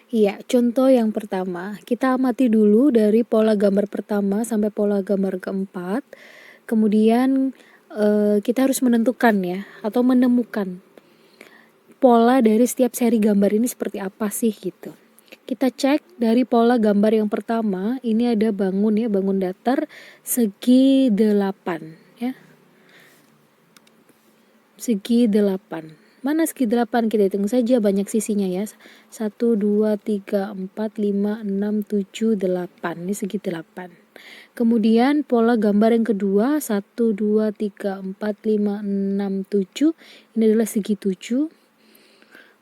Iya, contoh yang pertama, kita amati dulu dari pola gambar pertama sampai pola gambar keempat. Kemudian kita harus menentukan ya, atau menemukan pola dari setiap seri gambar ini seperti apa sih gitu. Kita cek dari pola gambar yang pertama, ini ada bangun ya, bangun datar segi 8 ya. Segi 8. Mana segi 8? Kita hitung saja banyak sisinya ya. 1, 2, 3, 4, 5, 6, 7, 8. Ini segi 8. Kemudian pola gambar yang kedua 1, 2, 3, 4, 5, 6, 7. Ini adalah segi 7.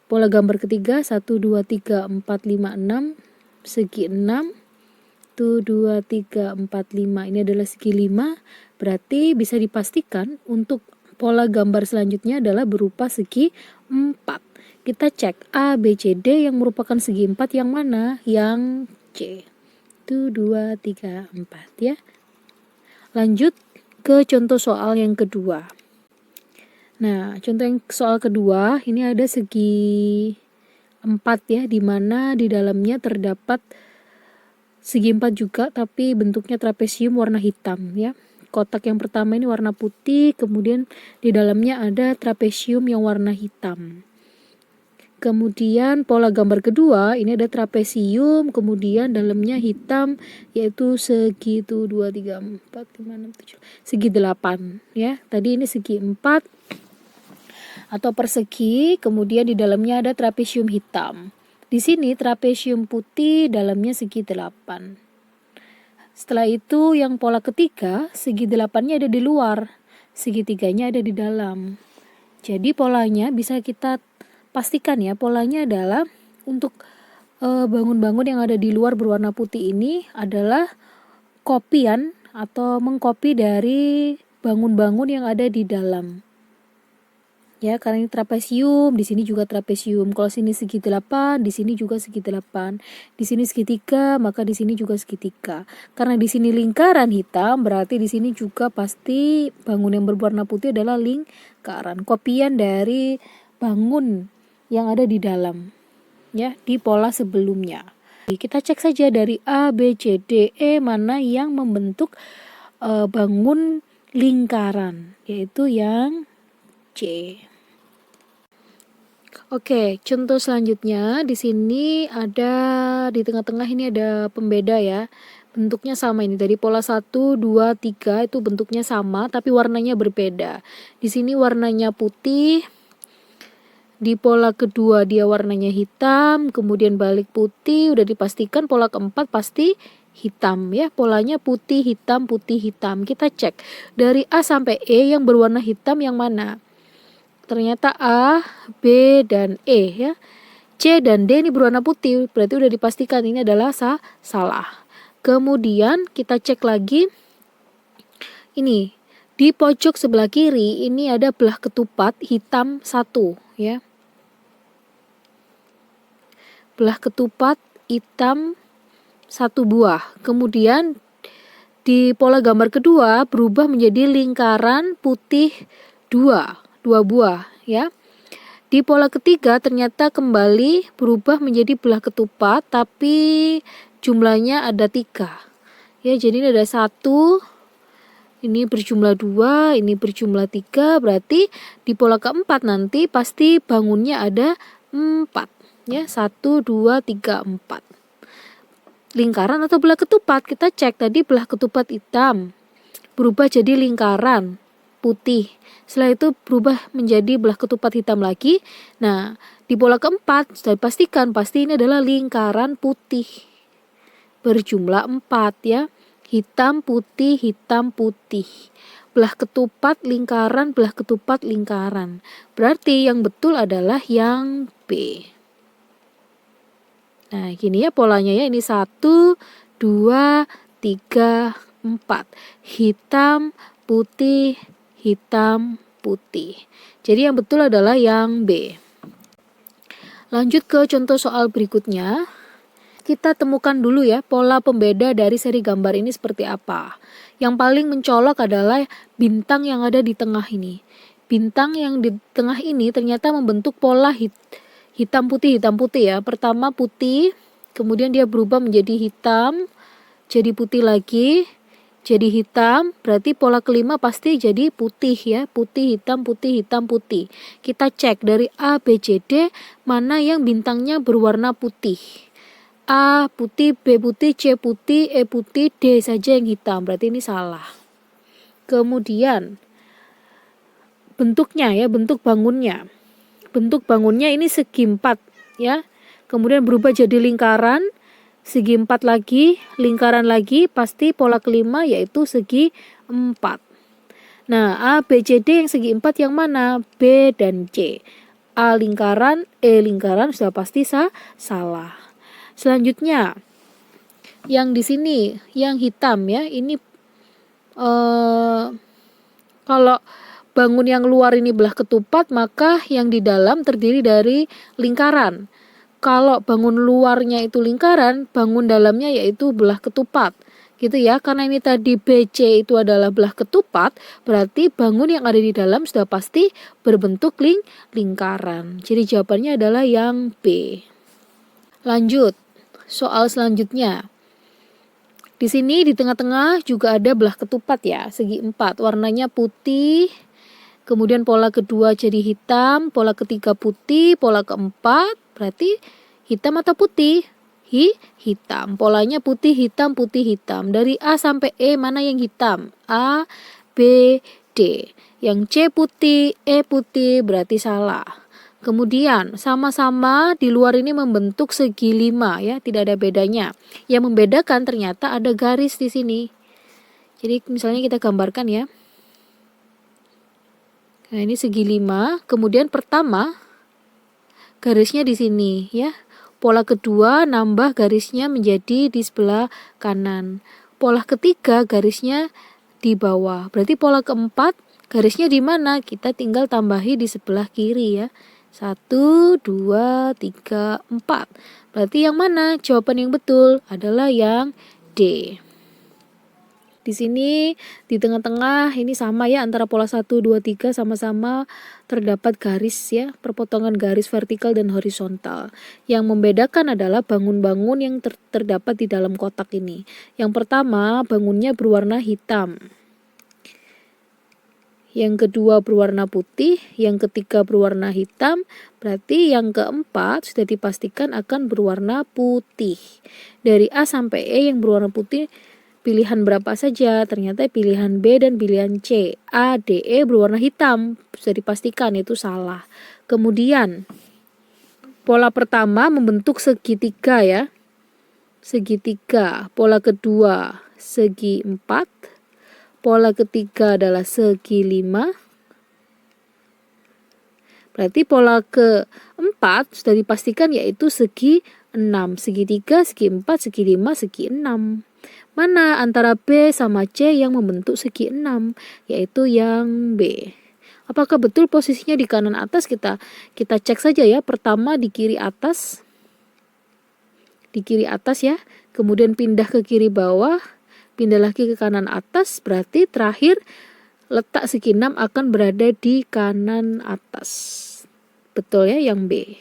Pola gambar ketiga 1, 2, 3, 4, 5, 6. Segi 6. 1, 2, 3, 4, 5. Ini adalah segi 5. Berarti bisa dipastikan untuk pola gambar selanjutnya adalah berupa segi 4. Kita cek A, B, C, D yang merupakan segi 4 yang mana? Yang C. 1, 2, 3, 4 ya. Lanjut ke contoh soal yang kedua. Nah, contoh yang soal kedua ini ada segi 4 ya, di mana di dalamnya terdapat segi 4 juga tapi bentuknya trapesium warna hitam ya. Kotak yang pertama ini warna putih, kemudian di dalamnya ada trapesium yang warna hitam. Kemudian pola gambar kedua ini ada trapesium, kemudian dalamnya hitam, yaitu segi 1, 2, 3, 4, 5, 6, 7, segi 8 ya. Tadi ini segi 4 atau persegi, kemudian di dalamnya ada trapesium hitam. Di sini trapesium putih, dalamnya segi 8. Setelah itu yang pola ketiga, segi 8-nya ada di luar, segi 3-nya ada di dalam. Jadi polanya bisa kita pastikan ya, polanya adalah untuk bangun-bangun yang ada di luar berwarna putih ini adalah kopian atau mengkopi dari bangun-bangun yang ada di dalam. Ya, karena ini trapesium, di sini juga trapesium. Kalau sini segi 8, di sini juga segi 8. Di sini segitiga, maka di sini juga segitiga. Karena di sini lingkaran hitam, berarti di sini juga pasti bangun yang berwarna putih adalah lingkaran. Kopian dari bangun yang ada di dalam. Ya, di pola sebelumnya. Kita cek saja dari A, B, C, D, E mana yang membentuk bangun lingkaran, yaitu yang C. Oke, contoh selanjutnya di sini ada di tengah-tengah ini ada pembeda ya. Bentuknya sama ini dari pola 1, 2, 3 itu bentuknya sama tapi warnanya berbeda. Di sini warnanya putih. Di pola kedua dia warnanya hitam, kemudian balik putih, udah dipastikan pola keempat pasti hitam ya. Polanya putih, hitam, putih, hitam. Kita cek dari A sampai E yang berwarna hitam yang mana? Ternyata A, B, dan E ya. C dan D ini berwarna putih, berarti udah dipastikan ini adalah salah. Kemudian kita cek lagi. Ini di pojok sebelah kiri ini ada belah ketupat hitam 1 ya. Belah ketupat hitam 1 buah. Kemudian di pola gambar kedua berubah menjadi lingkaran putih 2 buah ya. Di pola ketiga ternyata kembali berubah menjadi belah ketupat tapi jumlahnya ada 3 ya. Jadi ini ada 1, ini berjumlah 2, ini berjumlah 3, berarti di pola keempat nanti pasti bangunnya ada 4 ya. 1, 2, 3, 4. Lingkaran atau belah ketupat, kita cek tadi belah ketupat hitam berubah jadi lingkaran putih. Setelah itu berubah menjadi belah ketupat hitam lagi. Nah, di pola keempat sudah dipastikan pasti ini adalah lingkaran putih. Berjumlah 4 ya. Hitam, putih, hitam, putih. Belah ketupat, lingkaran, belah ketupat, lingkaran. Berarti yang betul adalah yang B. Nah, gini ya polanya ya. Ini 1, 2, 3, 4. Hitam, putih, hitam, putih. Jadi yang betul adalah yang B. Lanjut ke contoh soal berikutnya. Kita temukan dulu ya pola pembeda dari seri gambar ini seperti apa. Yang paling mencolok adalah bintang yang ada di tengah ini. Bintang yang di tengah ini ternyata membentuk pola hitam putih ya. Pertama putih, kemudian dia berubah menjadi hitam, jadi putih lagi, jadi hitam. Berarti pola kelima pasti jadi putih ya, putih hitam putih hitam putih. Kita cek dari A B C D mana yang bintangnya berwarna putih. A putih, B putih, C putih, E putih, D saja yang hitam. Berarti ini salah. Kemudian bentuknya ya, bentuk bangunnya. Bentuk bangunnya ini segi 4 ya. Kemudian berubah jadi lingkaran, segi 4 lagi, lingkaran lagi, pasti pola kelima yaitu segi 4. Nah, A, B, C, D yang segi 4 yang mana? B dan C. A lingkaran, E lingkaran sudah pasti salah. Selanjutnya, yang di sini, yang hitam ya, ini kalau bangun yang luar ini belah ketupat, maka yang di dalam terdiri dari lingkaran. Kalau bangun luarnya itu lingkaran, bangun dalamnya yaitu belah ketupat. Gitu ya, karena ini tadi BC itu adalah belah ketupat, berarti bangun yang ada di dalam sudah pasti berbentuk lingkaran. Jadi jawabannya adalah yang B. Lanjut, soal selanjutnya. Di sini di tengah-tengah juga ada belah ketupat ya, segi 4, warnanya putih. Kemudian pola kedua jadi hitam, pola ketiga putih, pola keempat berarti hitam atau putih? Hitam. Polanya putih, hitam, putih, hitam. Dari A sampai E mana yang hitam? A, B, D. Yang C putih, E putih berarti salah. Kemudian sama-sama di luar ini membentuk segi 5 ya, tidak ada bedanya. Yang membedakan ternyata ada garis di sini. Jadi misalnya kita gambarkan ya. Nah, ini segi 5, kemudian pertama garisnya di sini ya. Pola kedua nambah garisnya menjadi di sebelah kanan. Pola ketiga garisnya di bawah. Berarti pola keempat garisnya di mana? Kita tinggal tambahi di sebelah kiri ya. 1, 2, 3, 4. Berarti yang mana? Jawaban yang betul adalah yang D. Di sini di tengah-tengah ini sama ya, antara pola 1, 2, 3 sama-sama terdapat garis ya, perpotongan garis vertikal dan horizontal. Yang membedakan adalah bangun-bangun yang terdapat di dalam kotak ini. Yang pertama, bangunnya berwarna hitam. Yang kedua berwarna putih, yang ketiga berwarna hitam, berarti yang keempat sudah dipastikan akan berwarna putih. Dari A sampai E yang berwarna putih pilihan berapa saja? Ternyata pilihan B dan pilihan C. A, D, E berwarna hitam. Sudah dipastikan itu salah. Kemudian pola pertama membentuk segitiga ya. Segitiga. Pola kedua segi 4. Pola ketiga adalah segi 5. Berarti pola keempat sudah dipastikan yaitu segi 6. Segitiga, segi 4, segi 5, segi 6. Mana antara B sama C yang membentuk segi 6? Yaitu yang B. Apakah betul posisinya di kanan atas? Kita cek saja ya. Pertama di kiri atas. Di kiri atas ya. Kemudian pindah ke kiri bawah. Pindah lagi ke kanan atas. Berarti terakhir letak segi 6 akan berada di kanan atas. Betul ya yang B.